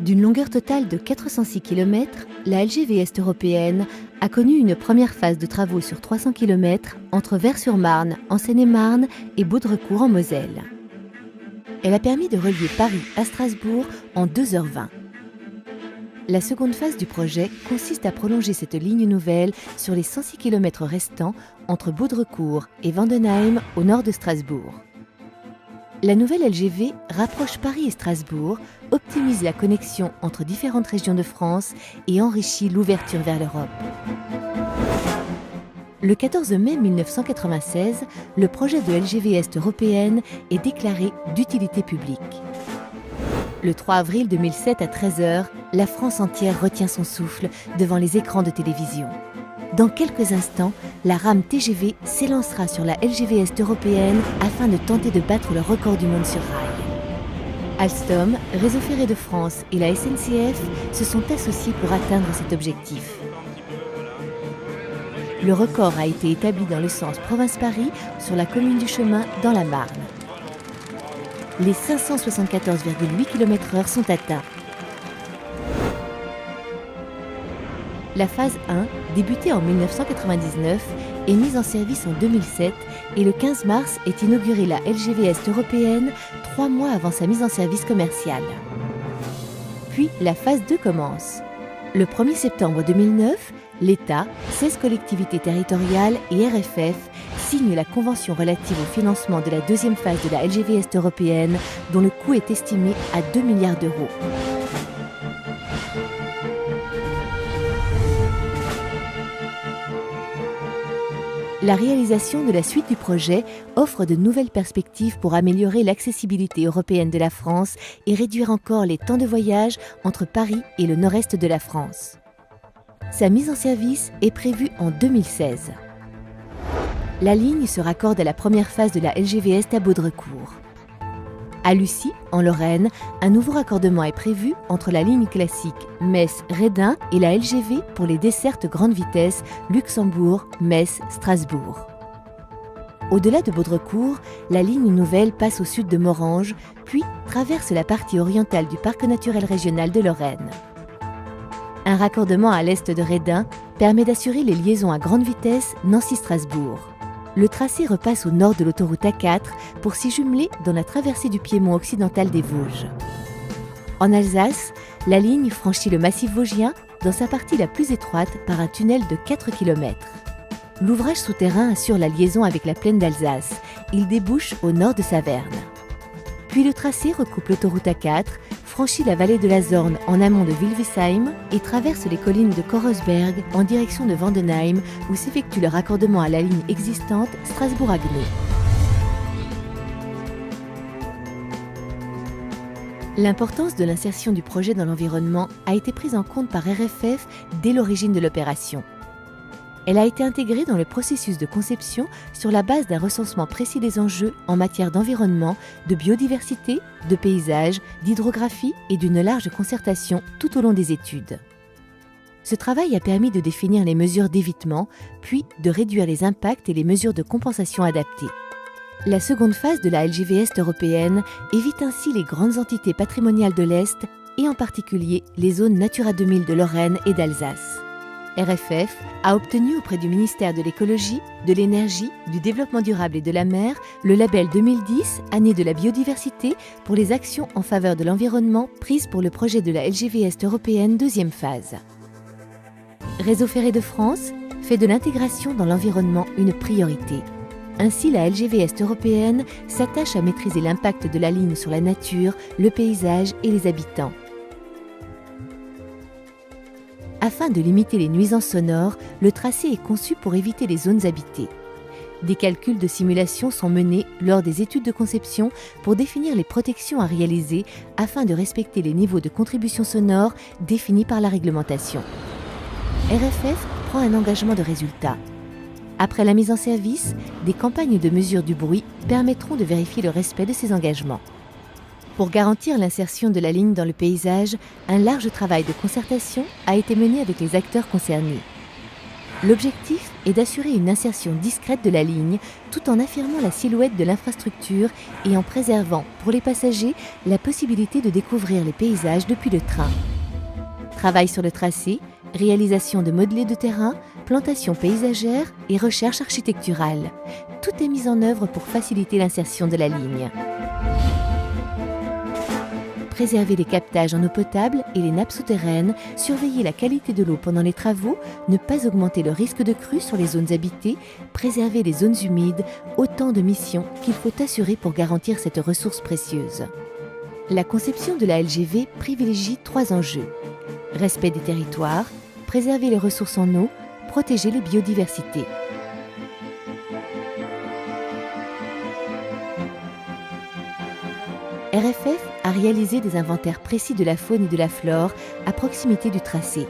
D'une longueur totale de 406 km, la LGV Est européenne a connu une première phase de travaux sur 300 km entre Vers-sur-Marne, en Seine-et-Marne, et Baudrecourt, en Moselle. Elle a permis de relier Paris à Strasbourg en 2h20. La seconde phase du projet consiste à prolonger cette ligne nouvelle sur les 106 km restants entre Baudrecourt et Vendenheim, au nord de Strasbourg. La nouvelle LGV rapproche Paris et Strasbourg, optimise la connexion entre différentes régions de France et enrichit l'ouverture vers l'Europe. Le 14 mai 1996, le projet de LGV Est européenne est déclaré d'utilité publique. Le 3 avril 2007 à 13h, la France entière retient son souffle devant les écrans de télévision. Dans quelques instants, la rame TGV s'élancera sur la LGV Est européenne afin de tenter de battre le record du monde sur rail. Alstom, Réseau Ferré de France et la SNCF se sont associés pour atteindre cet objectif. Le record a été établi dans le sens Province-Paris sur la commune du Chemin dans la Marne. Les 574,8 km/h sont atteints. La phase 1, débutée en 1999, est mise en service en 2007 et le 15 mars est inaugurée la LGV Est européenne, 3 mois avant sa mise en service commerciale. Puis la phase 2 commence. Le 1er septembre 2009, l'État, 16 collectivités territoriales et RFF signent la convention relative au financement de la deuxième phase de la LGV Est européenne, dont le coût est estimé à 2 milliards d'euros. La réalisation de la suite du projet offre de nouvelles perspectives pour améliorer l'accessibilité européenne de la France et réduire encore les temps de voyage entre Paris et le nord-est de la France. Sa mise en service est prévue en 2016. La ligne se raccorde à la première phase de la LGV Est à Baudrecourt. À Lucie, en Lorraine, un nouveau raccordement est prévu entre la ligne classique Metz-Redin et la LGV pour les dessertes grande vitesse Luxembourg-Metz-Strasbourg. Au-delà de Baudrecourt, la ligne nouvelle passe au sud de Morhange, puis traverse la partie orientale du parc naturel régional de Lorraine. Un raccordement à l'est de Redin permet d'assurer les liaisons à grande vitesse Nancy-Strasbourg. Le tracé repasse au nord de l'autoroute A4 pour s'y jumeler dans la traversée du piémont occidental des Vosges. En Alsace, la ligne franchit le massif vosgien dans sa partie la plus étroite par un tunnel de 4 km. L'ouvrage souterrain assure la liaison avec la plaine d'Alsace. Il débouche au nord de Saverne. Puis le tracé recoupe l'autoroute A4, franchit la vallée de la Zorn en amont de Wilvisheim et traverse les collines de Korresberg en direction de Vendenheim où s'effectue le raccordement à la ligne existante Strasbourg-Haguenau. L'importance de l'insertion du projet dans l'environnement a été prise en compte par RFF dès l'origine de l'opération. Elle a été intégrée dans le processus de conception sur la base d'un recensement précis des enjeux en matière d'environnement, de biodiversité, de paysage, d'hydrographie et d'une large concertation tout au long des études. Ce travail a permis de définir les mesures d'évitement, puis de réduire les impacts et les mesures de compensation adaptées. La seconde phase de la LGV Est européenne évite ainsi les grandes entités patrimoniales de l'Est et en particulier les zones Natura 2000 de Lorraine et d'Alsace. RFF a obtenu auprès du ministère de l'Écologie, de l'Énergie, du Développement durable et de la mer le label 2010, année de la biodiversité, pour les actions en faveur de l'environnement prises pour le projet de la LGV Est européenne deuxième phase. Réseau Ferré de France fait de l'intégration dans l'environnement une priorité. Ainsi, la LGV Est européenne s'attache à maîtriser l'impact de la ligne sur la nature, le paysage et les habitants. Afin de limiter les nuisances sonores, le tracé est conçu pour éviter les zones habitées. Des calculs de simulation sont menés lors des études de conception pour définir les protections à réaliser afin de respecter les niveaux de contribution sonore définis par la réglementation. RFF prend un engagement de résultat. Après la mise en service, des campagnes de mesure du bruit permettront de vérifier le respect de ces engagements. Pour garantir l'insertion de la ligne dans le paysage, un large travail de concertation a été mené avec les acteurs concernés. L'objectif est d'assurer une insertion discrète de la ligne tout en affirmant la silhouette de l'infrastructure et en préservant, pour les passagers, la possibilité de découvrir les paysages depuis le train. Travail sur le tracé, réalisation de modelés de terrain, plantation paysagère et recherche architecturale. Tout est mis en œuvre pour faciliter l'insertion de la ligne. Préserver les captages en eau potable et les nappes souterraines, surveiller la qualité de l'eau pendant les travaux, ne pas augmenter le risque de crue sur les zones habitées, préserver les zones humides, autant de missions qu'il faut assurer pour garantir cette ressource précieuse. La conception de la LGV privilégie 3 enjeux. Respect des territoires, préserver les ressources en eau, protéger les biodiversités. RFF a réalisé des inventaires précis de la faune et de la flore à proximité du tracé.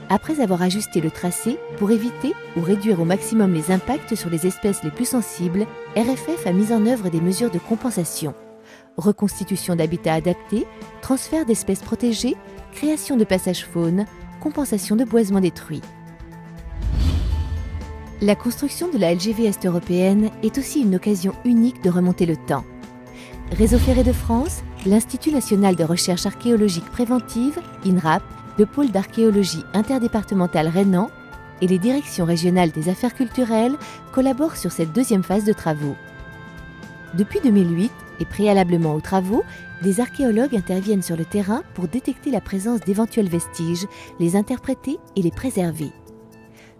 Après avoir ajusté le tracé pour éviter ou réduire au maximum les impacts sur les espèces les plus sensibles, RFF a mis en œuvre des mesures de compensation. Reconstitution d'habitats adaptés, transfert d'espèces protégées, création de passages faune, compensation de boisements détruits. La construction de la LGV Est-Européenne est aussi une occasion unique de remonter le temps. Réseau ferré de France, l'Institut national de recherche archéologique préventive, INRAP, le pôle d'archéologie interdépartemental rhénan et les directions régionales des affaires culturelles collaborent sur cette deuxième phase de travaux. Depuis 2008, et préalablement aux travaux, des archéologues interviennent sur le terrain pour détecter la présence d'éventuels vestiges, les interpréter et les préserver.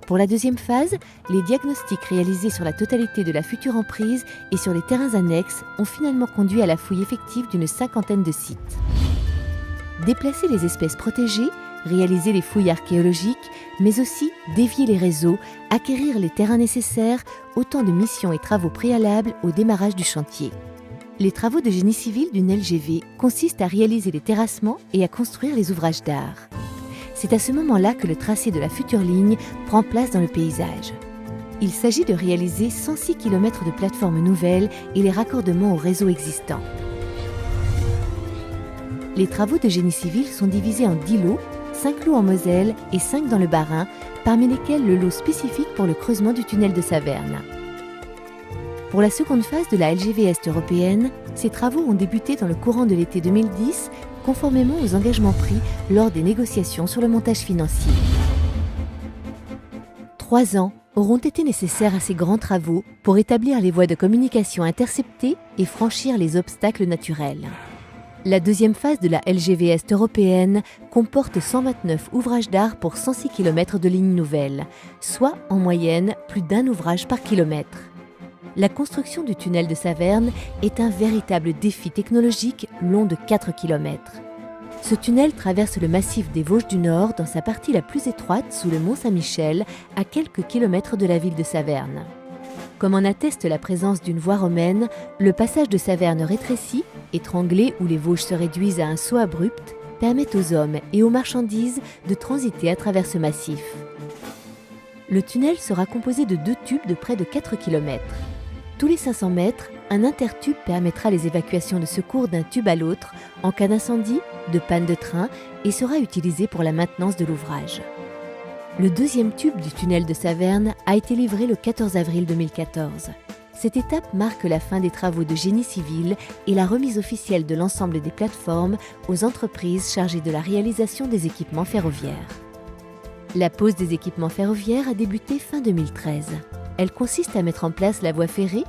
Pour la deuxième phase, les diagnostics réalisés sur la totalité de la future emprise et sur les terrains annexes ont finalement conduit à la fouille effective d'une 50aine de sites. Déplacer les espèces protégées, réaliser les fouilles archéologiques, mais aussi dévier les réseaux, acquérir les terrains nécessaires, autant de missions et travaux préalables au démarrage du chantier. Les travaux de génie civil d'une LGV consistent à réaliser les terrassements et à construire les ouvrages d'art. C'est à ce moment-là que le tracé de la future ligne prend place dans le paysage. Il s'agit de réaliser 106 km de plateformes nouvelles et les raccordements au réseau existant. Les travaux de génie civil sont divisés en 10 lots, 5 lots en Moselle et 5 dans le Bas-Rhin, parmi lesquels le lot spécifique pour le creusement du tunnel de Saverne. Pour la seconde phase de la LGV Est-Européenne, ces travaux ont débuté dans le courant de l'été 2010, conformément aux engagements pris lors des négociations sur le montage financier. 3 ans auront été nécessaires à ces grands travaux pour établir les voies de communication interceptées et franchir les obstacles naturels. La deuxième phase de la LGV Est-Européenne comporte 129 ouvrages d'art pour 106 km de lignes nouvelles, soit en moyenne plus d'1 ouvrage par kilomètre. La construction du tunnel de Saverne est un véritable défi technologique long de 4 km. Ce tunnel traverse le massif des Vosges du Nord dans sa partie la plus étroite sous le mont Saint-Michel, à quelques kilomètres de la ville de Saverne. Comme en atteste la présence d'une voie romaine, le passage de Saverne rétréci, étranglé où les Vosges se réduisent à un saut abrupt, permet aux hommes et aux marchandises de transiter à travers ce massif. Le tunnel sera composé de 2 tubes de près de 4 km. Tous les 500 mètres, un intertube permettra les évacuations de secours d'un tube à l'autre en cas d'incendie, de panne de train et sera utilisé pour la maintenance de l'ouvrage. Le deuxième tube du tunnel de Saverne a été livré le 14 avril 2014. Cette étape marque la fin des travaux de génie civil et la remise officielle de l'ensemble des plateformes aux entreprises chargées de la réalisation des équipements ferroviaires. La pose des équipements ferroviaires a débuté fin 2013. Elle consiste à mettre en place la voie ferrée,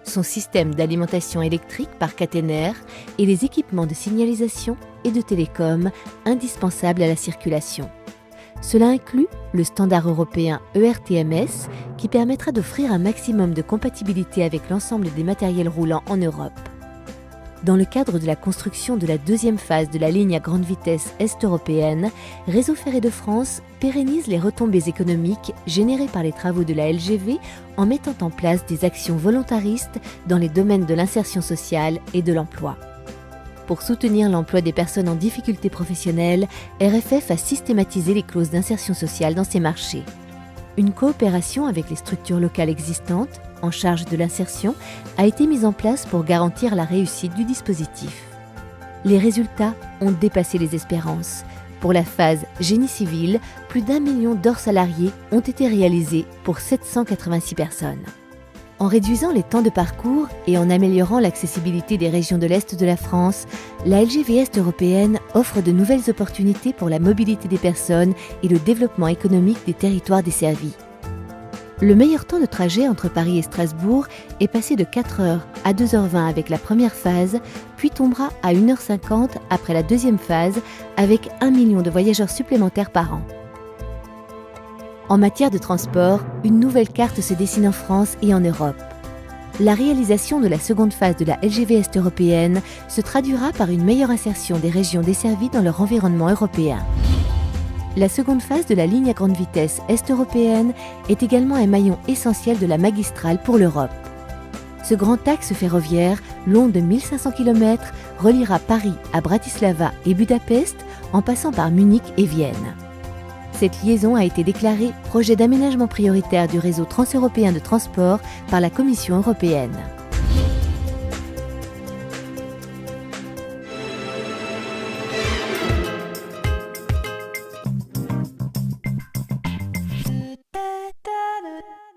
son système d'alimentation électrique par caténaire et les équipements de signalisation et de télécom indispensables à la circulation. Cela inclut le standard européen ERTMS qui permettra d'offrir un maximum de compatibilité avec l'ensemble des matériels roulants en Europe. Dans le cadre de la construction de la deuxième phase de la ligne à grande vitesse Est-Européenne, Réseau ferré de France pérennise les retombées économiques générées par les travaux de la LGV en mettant en place des actions volontaristes dans les domaines de l'insertion sociale et de l'emploi. Pour soutenir l'emploi des personnes en difficulté professionnelle, RFF a systématisé les clauses d'insertion sociale dans ses marchés. Une coopération avec les structures locales existantes, en charge de l'insertion, a été mise en place pour garantir la réussite du dispositif. Les résultats ont dépassé les espérances. Pour la phase génie civil, plus d'1 million d'heures salariées ont été réalisées pour 786 personnes. En réduisant les temps de parcours et en améliorant l'accessibilité des régions de l'Est de la France, la LGV Est européenne offre de nouvelles opportunités pour la mobilité des personnes et le développement économique des territoires desservis. Le meilleur temps de trajet entre Paris et Strasbourg est passé de 4 heures à 2h20 avec la première phase, puis tombera à 1h50 après la deuxième phase, avec 1 million de voyageurs supplémentaires par an. En matière de transport, une nouvelle carte se dessine en France et en Europe. La réalisation de la seconde phase de la LGV Est européenne se traduira par une meilleure insertion des régions desservies dans leur environnement européen. La seconde phase de la ligne à grande vitesse Est européenne est également un maillon essentiel de la magistrale pour l'Europe. Ce grand axe ferroviaire, long de 1500 km, reliera Paris à Bratislava et Budapest en passant par Munich et Vienne. Cette liaison a été déclarée projet d'aménagement prioritaire du réseau transeuropéen de transport par la Commission européenne.